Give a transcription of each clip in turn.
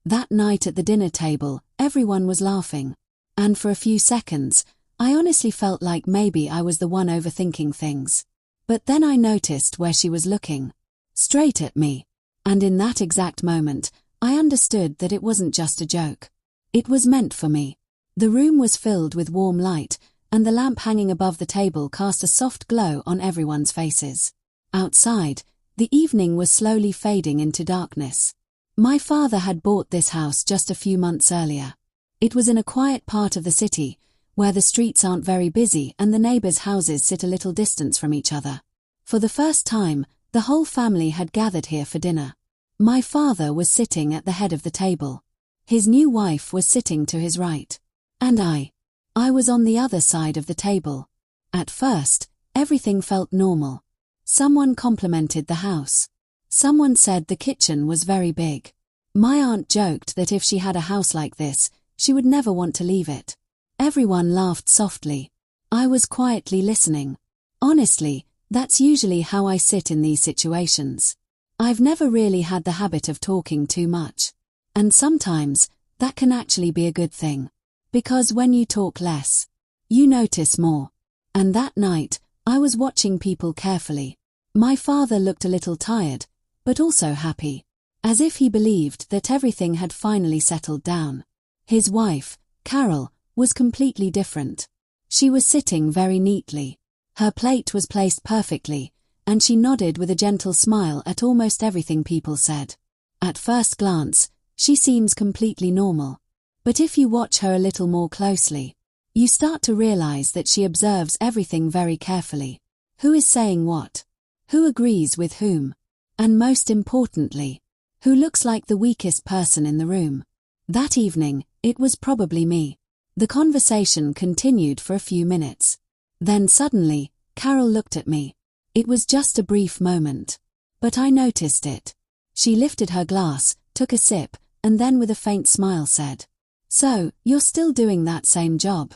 That night at the dinner table, everyone was laughing. And for a few seconds, I honestly felt like maybe I was the one overthinking things. But then I noticed where she was looking. Straight at me. And in that exact moment, I understood that it wasn't just a joke. It was meant for me. The room was filled with warm light, and the lamp hanging above the table cast a soft glow on everyone's faces. Outside, the evening was slowly fading into darkness. My father had bought this house just a few months earlier. It was in a quiet part of the city, where the streets aren't very busy and the neighbors' houses sit a little distance from each other. For the first time, the whole family had gathered here for dinner. My father was sitting at the head of the table. His new wife was sitting to his right. And I was on the other side of the table. At first, everything felt normal. Someone complimented the house. Someone said the kitchen was very big. My aunt joked that if she had a house like this, she would never want to leave it. Everyone laughed softly. I was quietly listening. Honestly, that's usually how I sit in these situations. I've never really had the habit of talking too much. And sometimes, that can actually be a good thing. Because when you talk less, you notice more. And that night, I was watching people carefully. My father looked a little tired, but also happy, as if he believed that everything had finally settled down. His wife, Carol, was completely different. She was sitting very neatly. Her plate was placed perfectly, and she nodded with a gentle smile at almost everything people said. At first glance, she seems completely normal. But if you watch her a little more closely, you start to realize that she observes everything very carefully. Who is saying what? Who agrees with whom? And most importantly, who looks like the weakest person in the room? That evening, it was probably me. The conversation continued for a few minutes. Then suddenly, Carol looked at me. It was just a brief moment. But I noticed it. She lifted her glass, took a sip, and then with a faint smile said, "So, you're still doing that same job?"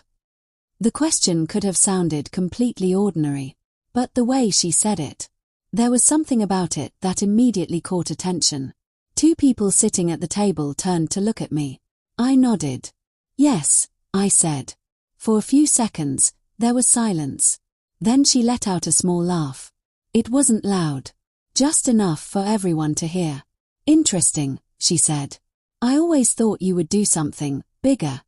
The question could have sounded completely ordinary. But the way she said it, there was something about it that immediately caught attention. Two people sitting at the table turned to look at me. I nodded. "Yes," I said. For a few seconds, there was silence. Then she let out a small laugh. It wasn't loud. Just enough for everyone to hear. "Interesting," she said. "I always thought you would do something bigger."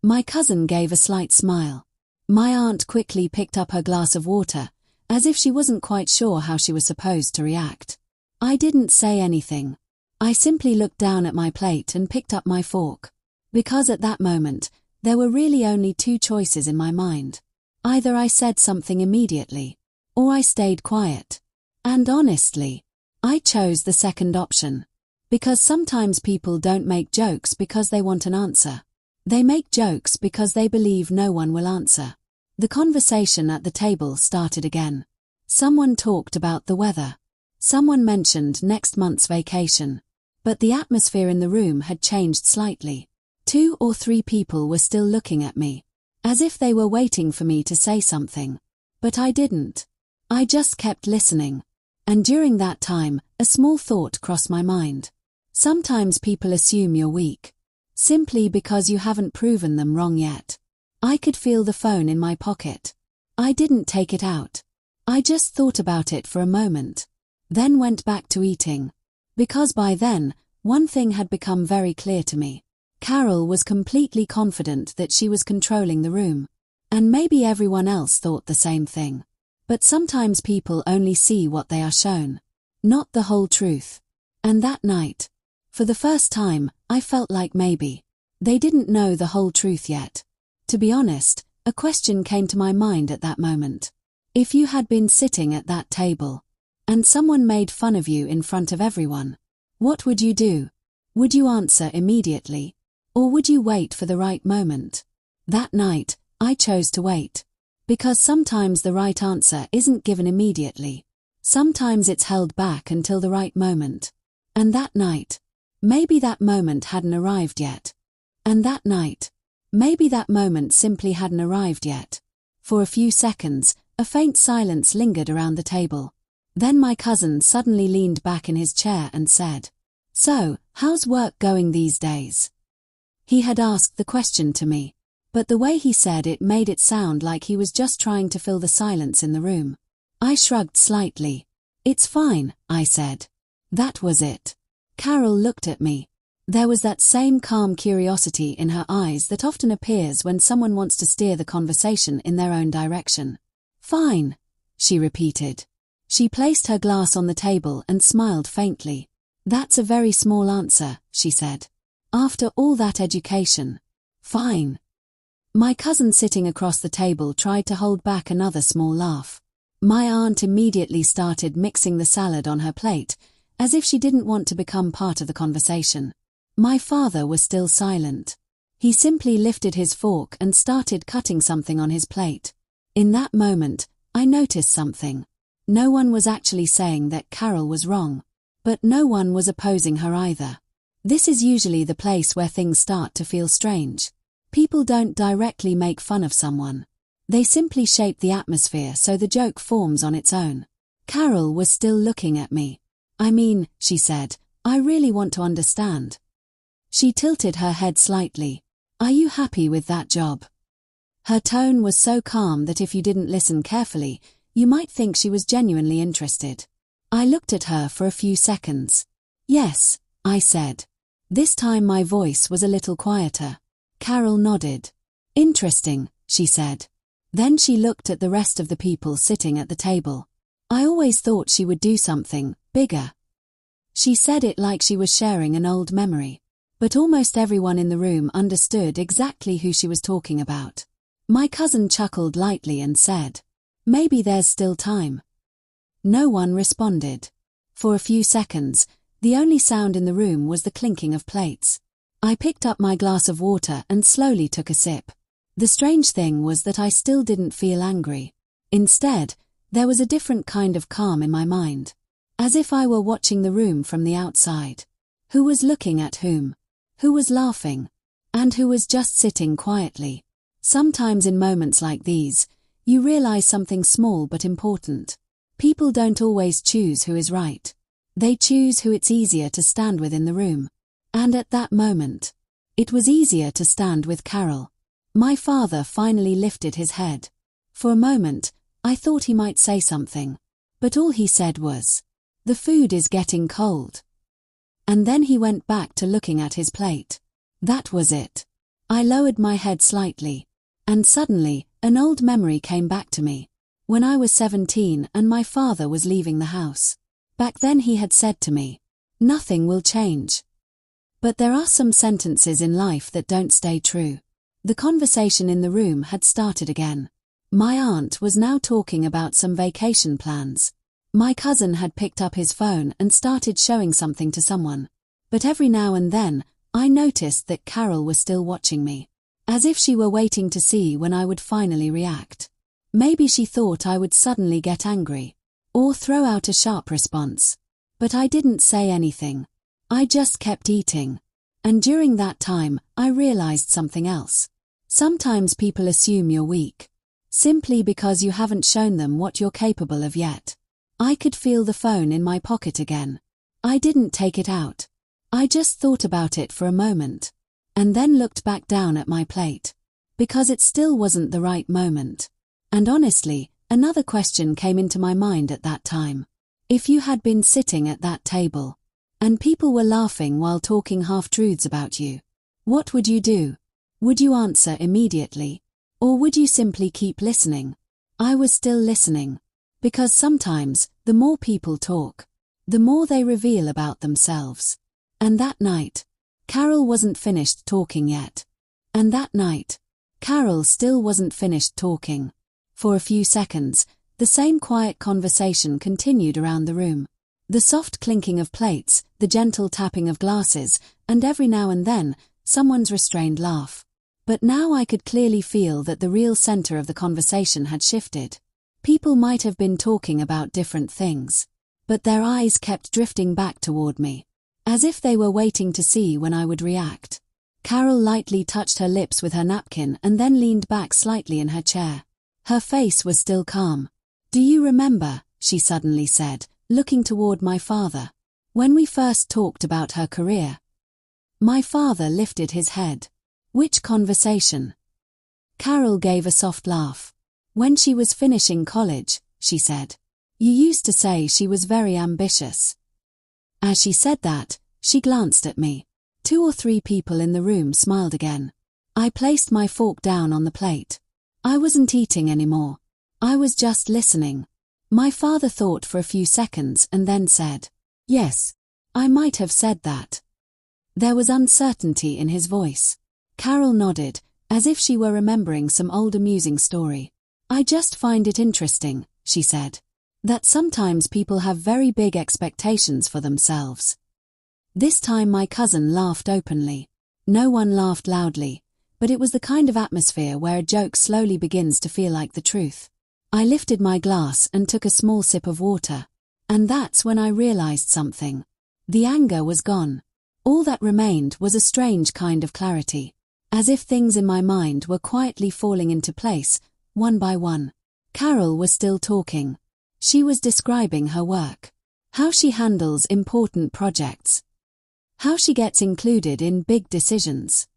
My cousin gave a slight smile. My aunt quickly picked up her glass of water, as if she wasn't quite sure how she was supposed to react. I didn't say anything. I simply looked down at my plate and picked up my fork. Because at that moment, there were really only two choices in my mind. Either I said something immediately, or I stayed quiet. And honestly, I chose the second option. Because sometimes people don't make jokes because they want an answer. They make jokes because they believe no one will answer. The conversation at the table started again. Someone talked about the weather. Someone mentioned next month's vacation. But the atmosphere in the room had changed slightly. 2 or 3 people were still looking at me, as if they were waiting for me to say something. But I didn't. I just kept listening. And during that time, a small thought crossed my mind. Sometimes people assume you're weak, simply because you haven't proven them wrong yet. I could feel the phone in my pocket. I didn't take it out. I just thought about it for a moment, then went back to eating. Because by then, one thing had become very clear to me. Carol was completely confident that she was controlling the room. And maybe everyone else thought the same thing. But sometimes people only see what they are shown, not the whole truth. And that night, for the first time, I felt like maybe they didn't know the whole truth yet. To be honest, a question came to my mind at that moment. If you had been sitting at that table, and someone made fun of you in front of everyone, what would you do? Would you answer immediately? Or would you wait for the right moment? That night, I chose to wait. Because sometimes the right answer isn't given immediately. Sometimes it's held back until the right moment. And that night, maybe that moment hadn't arrived yet. And that night, maybe that moment simply hadn't arrived yet. For a few seconds, a faint silence lingered around the table. Then my cousin suddenly leaned back in his chair and said, "So, "How's work going these days?" He had asked the question to me, but the way he said it made it sound like he was just trying to fill the silence in the room. I shrugged slightly. "It's fine," I said. That was it. Carol looked at me. There was that same calm curiosity in her eyes that often appears when someone wants to steer the conversation in their own direction. "Fine," she repeated. She placed her glass on the table and smiled faintly. "That's a very small answer," she said. "After all that education." "Fine." My cousin sitting across the table tried to hold back another small laugh. My aunt immediately started mixing the salad on her plate, as if she didn't want to become part of the conversation. My father was still silent. He simply lifted his fork and started cutting something on his plate. In that moment, I noticed something. No one was actually saying that Carol was wrong, but no one was opposing her either. This is usually the place where things start to feel strange. People don't directly make fun of someone. They simply shape the atmosphere so the joke forms on its own. Carol was still looking at me. "I mean," she said, "I really want to understand." She tilted her head slightly. "Are you happy with that job?" Her tone was so calm that if you didn't listen carefully, you might think she was genuinely interested. I looked at her for a few seconds. "Yes," I said. This time my voice was a little quieter. Carol nodded. "Interesting," she said. Then she looked at the rest of the people sitting at the table. "I always thought she would do something bigger." She said it like she was sharing an old memory. But almost everyone in the room understood exactly who she was talking about. My cousin chuckled lightly and said, "Maybe there's still time." No one responded. For a few seconds, the only sound in the room was the clinking of plates. I picked up my glass of water and slowly took a sip. The strange thing was that I still didn't feel angry. Instead, there was a different kind of calm in my mind. As if I were watching the room from the outside. Who was looking at whom? Who was laughing? And who was just sitting quietly? Sometimes in moments like these, you realize something small but important. People don't always choose who is right. They choose who it's easier to stand with in the room. And at that moment, it was easier to stand with Carol. My father finally lifted his head. For a moment, I thought he might say something. But all he said was, "The food is getting cold." And then he went back to looking at his plate. That was it. I lowered my head slightly. And suddenly, an old memory came back to me. When I was 17 and my father was leaving the house. Back then he had said to me, "Nothing will change." But there are some sentences in life that don't stay true. The conversation in the room had started again. My aunt was now talking about some vacation plans. My cousin had picked up his phone and started showing something to someone. But every now and then, I noticed that Carol was still watching me. As if she were waiting to see when I would finally react. Maybe she thought I would suddenly get angry. Or throw out a sharp response. But I didn't say anything. I just kept eating. And during that time, I realized something else. Sometimes people assume you're weak. Simply because you haven't shown them what you're capable of yet. I could feel the phone in my pocket again. I didn't take it out. I just thought about it for a moment. And then looked back down at my plate. Because it still wasn't the right moment. And honestly, another question came into my mind at that time. If you had been sitting at that table, and people were laughing while talking half-truths about you, what would you do? Would you answer immediately? Or would you simply keep listening? I was still listening. Because sometimes, the more people talk, the more they reveal about themselves. And that night, Carol wasn't finished talking yet. And that night, Carol still wasn't finished talking. For a few seconds, the same quiet conversation continued around the room. The soft clinking of plates, the gentle tapping of glasses, and every now and then, someone's restrained laugh. But now I could clearly feel that the real center of the conversation had shifted. People might have been talking about different things. But their eyes kept drifting back toward me. As if they were waiting to see when I would react. Carol lightly touched her lips with her napkin and then leaned back slightly in her chair. Her face was still calm. "Do you remember," she suddenly said, looking toward my father, "when we first talked about her career, My father lifted his head. Which conversation? Carol gave a soft laugh. When she was finishing college, she said. You used to say she was very ambitious. As she said that, she glanced at me. 2 or 3 people in the room smiled again. I placed my fork down on the plate. I wasn't eating anymore. I was just listening. My father thought for a few seconds and then said, Yes, I might have said that. There was uncertainty in his voice. Carol nodded, as if she were remembering some old amusing story. I just find it interesting, she said, that sometimes people have very big expectations for themselves. This time my cousin laughed openly. No one laughed loudly, but it was the kind of atmosphere where a joke slowly begins to feel like the truth. I lifted my glass and took a small sip of water. And that's when I realized something. The anger was gone. All that remained was a strange kind of clarity, as if things in my mind were quietly falling into place, one by one. Carol was still talking. She was describing her work. How she handles important projects. How she gets included in big decisions.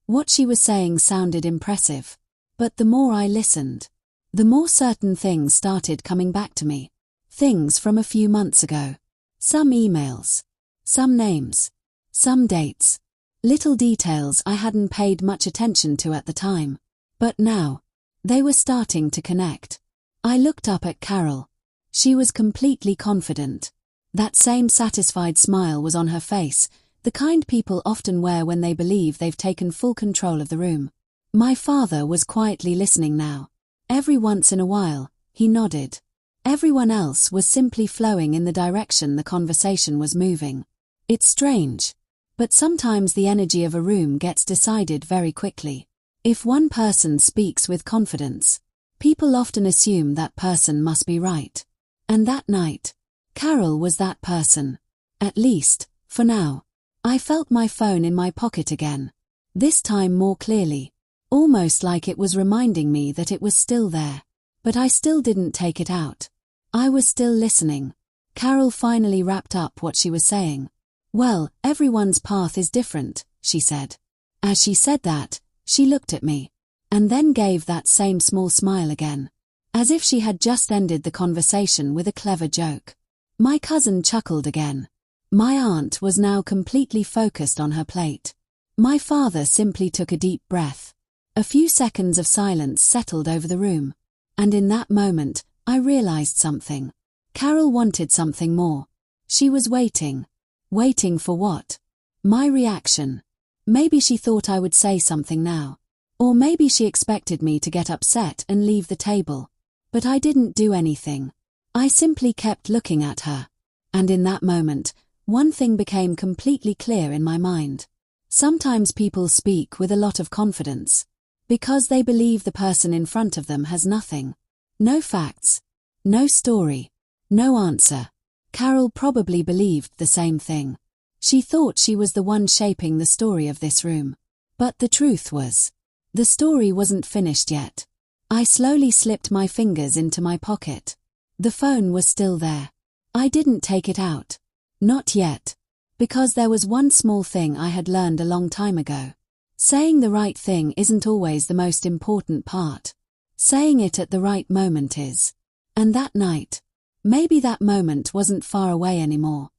What she was saying sounded impressive. But the more I listened, the more certain things started coming back to me. Things from a few months ago. Some emails. Some names. Some dates. Little details I hadn't paid much attention to at the time. But now, they were starting to connect. I looked up at Carol. She was completely confident. That same satisfied smile was on her face, the kind people often wear when they believe they've taken full control of the room. My father was quietly listening now. Every once in a while, he nodded. Everyone else was simply flowing in the direction the conversation was moving. It's strange. But sometimes the energy of a room gets decided very quickly. If one person speaks with confidence, people often assume that person must be right. And that night, Carol was that person. At least, for now. I felt my phone in my pocket again. This time more clearly. Almost like it was reminding me that it was still there. But I still didn't take it out. I was still listening. Carol finally wrapped up what she was saying. Well, everyone's path is different, she said. As she said that, she looked at me, and then gave that same small smile again, as if she had just ended the conversation with a clever joke. My cousin chuckled again. My aunt was now completely focused on her plate. My father simply took a deep breath. A few seconds of silence settled over the room, and in that moment, I realized something. Carol wanted something more. She was waiting. Waiting for what? My reaction. Maybe she thought I would say something now. Or maybe she expected me to get upset and leave the table. But I didn't do anything. I simply kept looking at her. And in that moment, one thing became completely clear in my mind. Sometimes people speak with a lot of confidence, because they believe the person in front of them has nothing. No facts. No story. No answer. Carol probably believed the same thing. She thought she was the one shaping the story of this room. But the truth was, the story wasn't finished yet. I slowly slipped my fingers into my pocket. The phone was still there. I didn't take it out. Not yet. Because there was one small thing I had learned a long time ago. Saying the right thing isn't always the most important part. Saying it at the right moment is. And that night, maybe that moment wasn't far away anymore.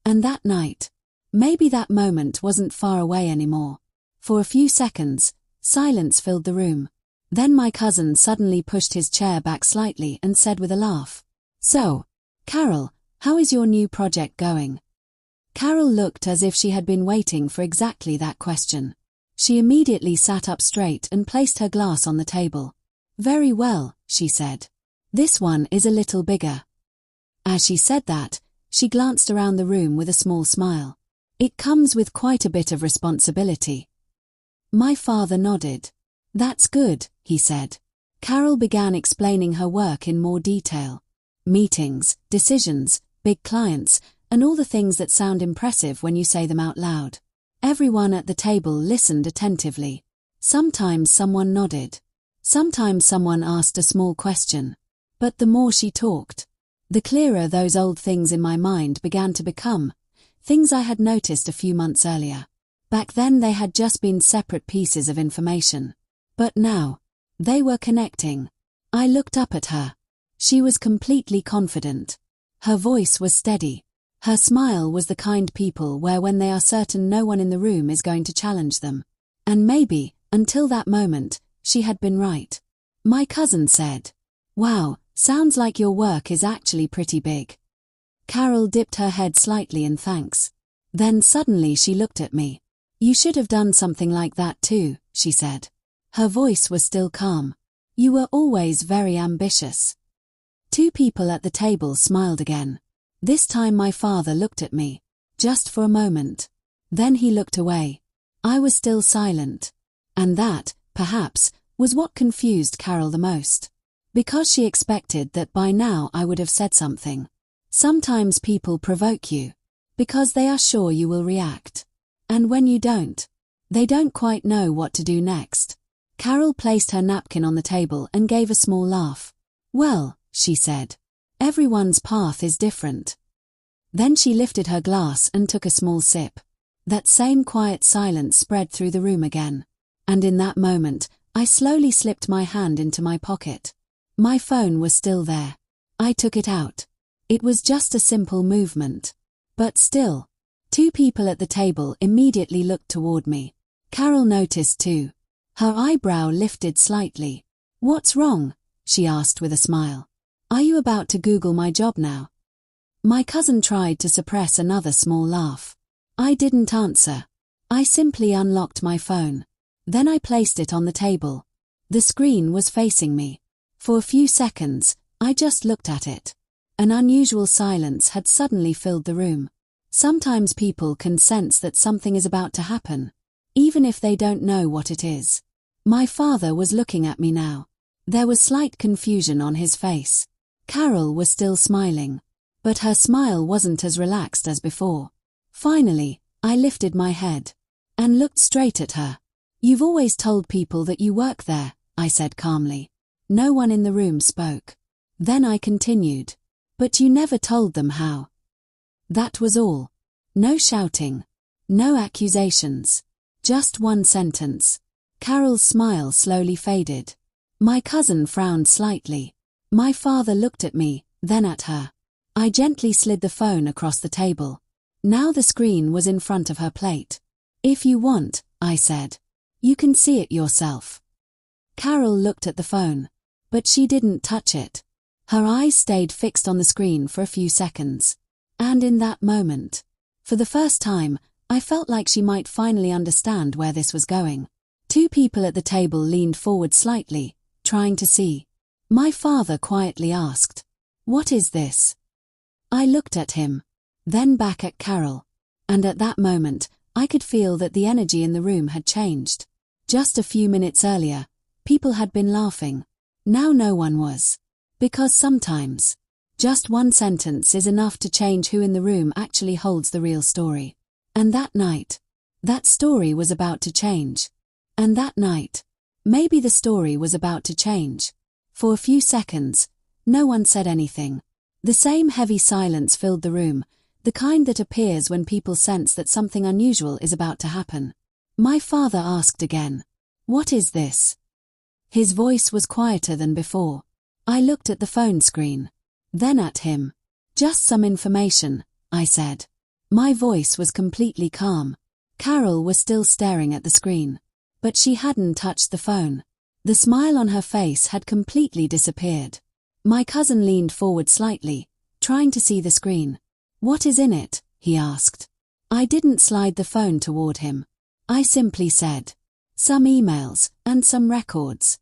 And that night, maybe that moment wasn't far away anymore. For a few seconds, silence filled the room. Then my cousin suddenly pushed his chair back slightly and said with a laugh, "So, Carol, how is your new project going?" Carol looked as if she had been waiting for exactly that question. She immediately sat up straight and placed her glass on the table. "Very well," she said. "This one is a little bigger." As she said that, she glanced around the room with a small smile. "It comes with quite a bit of responsibility." My father nodded. "That's good," he said. Carol began explaining her work in more detail. Meetings, decisions, big clients, and all the things that sound impressive when you say them out loud. Everyone at the table listened attentively. Sometimes someone nodded. Sometimes someone asked a small question. But the more she talked, the clearer those old things in my mind began to become, things I had noticed a few months earlier. Back then they had just been separate pieces of information. But now, they were connecting. I looked up at her. She was completely confident. Her voice was steady. Her smile was the kind people wear when they are certain no one in the room is going to challenge them. And maybe, until that moment, she had been right. My cousin said, "Wow, sounds like your work is actually pretty big." Carol dipped her head slightly in thanks. Then suddenly she looked at me. "You should have done something like that too," she said. Her voice was still calm. "You were always very ambitious." Two people at the table smiled again. This time my father looked at me, just for a moment. Then he looked away. I was still silent. And that, perhaps, was what confused Carol the most. Because she expected that by now I would have said something. Sometimes people provoke you, because they are sure you will react. And when you don't, they don't quite know what to do next. Carol placed her napkin on the table and gave a small laugh. "Well," she said, "everyone's path is different." Then she lifted her glass and took a small sip. That same quiet silence spread through the room again. And in that moment, I slowly slipped my hand into my pocket. My phone was still there. I took it out. It was just a simple movement. But still, two people at the table immediately looked toward me. Carol noticed too. Her eyebrow lifted slightly. "What's wrong?" she asked with a smile. "Are you about to Google my job now?" My cousin tried to suppress another small laugh. I didn't answer. I simply unlocked my phone. Then I placed it on the table. The screen was facing me. For a few seconds, I just looked at it. An unusual silence had suddenly filled the room. Sometimes people can sense that something is about to happen, even if they don't know what it is. My father was looking at me now. There was slight confusion on his face. Carol was still smiling, but her smile wasn't as relaxed as before. Finally, I lifted my head and looked straight at her. "You've always told people that you work there," I said calmly. No one in the room spoke. Then I continued. "But you never told them how." That was all. No shouting. No accusations. Just one sentence. Carol's smile slowly faded. My cousin frowned slightly. My father looked at me, then at her. I gently slid the phone across the table. Now the screen was in front of her plate. "If you want," I said, "you can see it yourself." Carol looked at the phone, but she didn't touch it. Her eyes stayed fixed on the screen for a few seconds. And in that moment, for the first time, I felt like she might finally understand where this was going. Two people at the table leaned forward slightly, trying to see. My father quietly asked, "What is this?" I looked at him, then back at Carol, and at that moment, I could feel that the energy in the room had changed. Just a few minutes earlier, people had been laughing. Now no one was. Because sometimes, just one sentence is enough to change who in the room actually holds the real story. And that night, that story was about to change. And that night, maybe the story was about to change. For a few seconds, no one said anything. The same heavy silence filled the room, the kind that appears when people sense that something unusual is about to happen. My father asked again, "What is this?" His voice was quieter than before. I looked at the phone screen, then at him. "Just some information," I said. My voice was completely calm. Carol was still staring at the screen, but she hadn't touched the phone. The smile on her face had completely disappeared. My cousin leaned forward slightly, trying to see the screen. "What is in it?" he asked. I didn't slide the phone toward him. I simply said, "Some emails, and some records."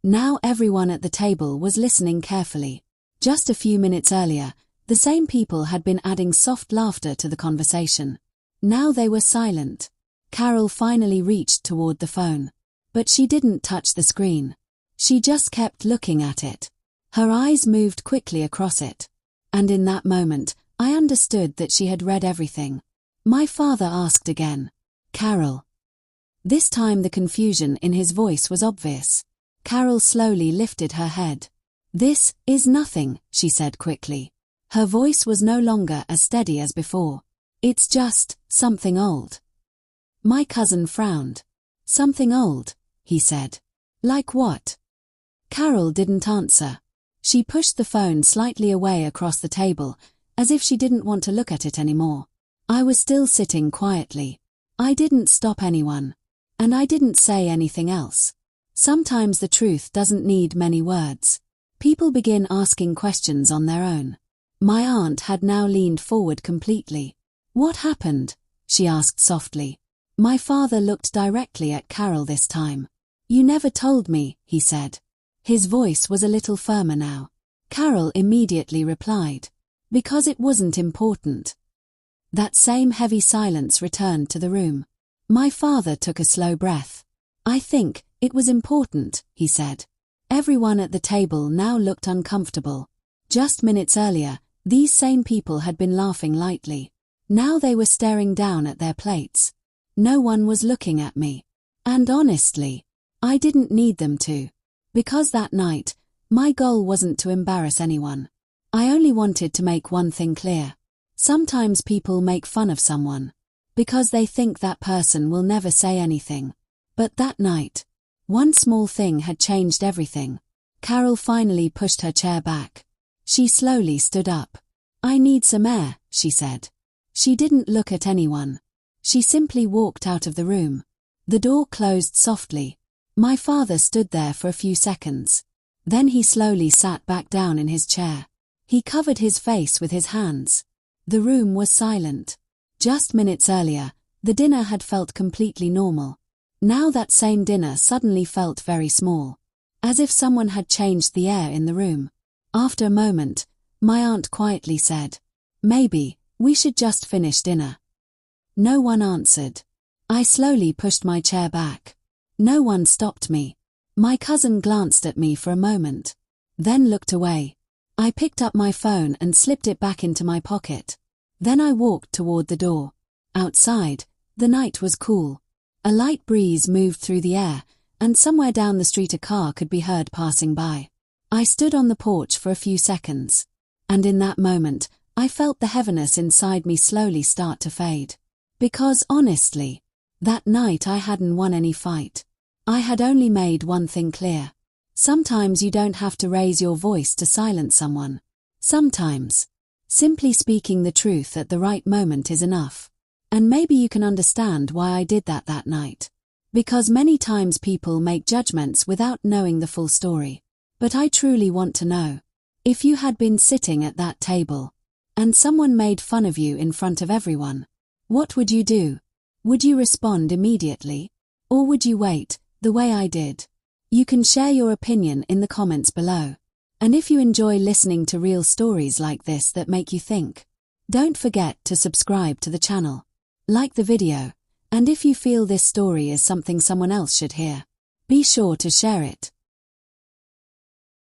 Now everyone at the table was listening carefully. Just a few minutes earlier, the same people had been adding soft laughter to the conversation. Now they were silent. Carol finally reached toward the phone. But she didn't touch the screen. She just kept looking at it. Her eyes moved quickly across it. And in that moment, I understood that she had read everything. My father asked again, "Carol?" This time the confusion in his voice was obvious. Carol slowly lifted her head. "This is nothing," she said quickly. Her voice was no longer as steady as before. "It's just something old." My cousin frowned. Something old, he said. Like what? Carol didn't answer. She pushed the phone slightly away across the table, as if she didn't want to look at it anymore. I was still sitting quietly. I didn't stop anyone. And I didn't say anything else. Sometimes the truth doesn't need many words. People begin asking questions on their own. My aunt had now leaned forward completely. What happened? She asked softly. My father looked directly at Carol this time. You never told me, he said. His voice was a little firmer now. Carol immediately replied. Because it wasn't important. That same heavy silence returned to the room. My father took a slow breath. I think it was important, he said. Everyone at the table now looked uncomfortable. Just minutes earlier, these same people had been laughing lightly. Now they were staring down at their plates. No one was looking at me. And honestly, I didn't need them to. Because that night, my goal wasn't to embarrass anyone. I only wanted to make one thing clear. Sometimes people make fun of someone because they think that person will never say anything. But that night, one small thing had changed everything. Carol finally pushed her chair back. She slowly stood up. I need some air, she said. She didn't look at anyone. She simply walked out of the room. The door closed softly. My father stood there for a few seconds. Then he slowly sat back down in his chair. He covered his face with his hands. The room was silent. Just minutes earlier, the dinner had felt completely normal. Now that same dinner suddenly felt very small. As if someone had changed the air in the room. After a moment, my aunt quietly said, Maybe we should just finish dinner. No one answered. I slowly pushed my chair back. No one stopped me. My cousin glanced at me for a moment. Then looked away. I picked up my phone and slipped it back into my pocket. Then I walked toward the door. Outside, the night was cool. A light breeze moved through the air, and somewhere down the street a car could be heard passing by. I stood on the porch for a few seconds. And in that moment, I felt the heaviness inside me slowly start to fade. Because honestly, that night I hadn't won any fight. I had only made one thing clear. Sometimes you don't have to raise your voice to silence someone. Sometimes, simply speaking the truth at the right moment is enough. And maybe you can understand why I did that night. Because many times people make judgments without knowing the full story. But I truly want to know. If you had been sitting at that table, and someone made fun of you in front of everyone, what would you do? Would you respond immediately? Or would you wait, the way I did? You can share your opinion in the comments below. And if you enjoy listening to real stories like this that make you think, don't forget to subscribe to the channel. Like the video, and if you feel this story is something someone else should hear, be sure to share it.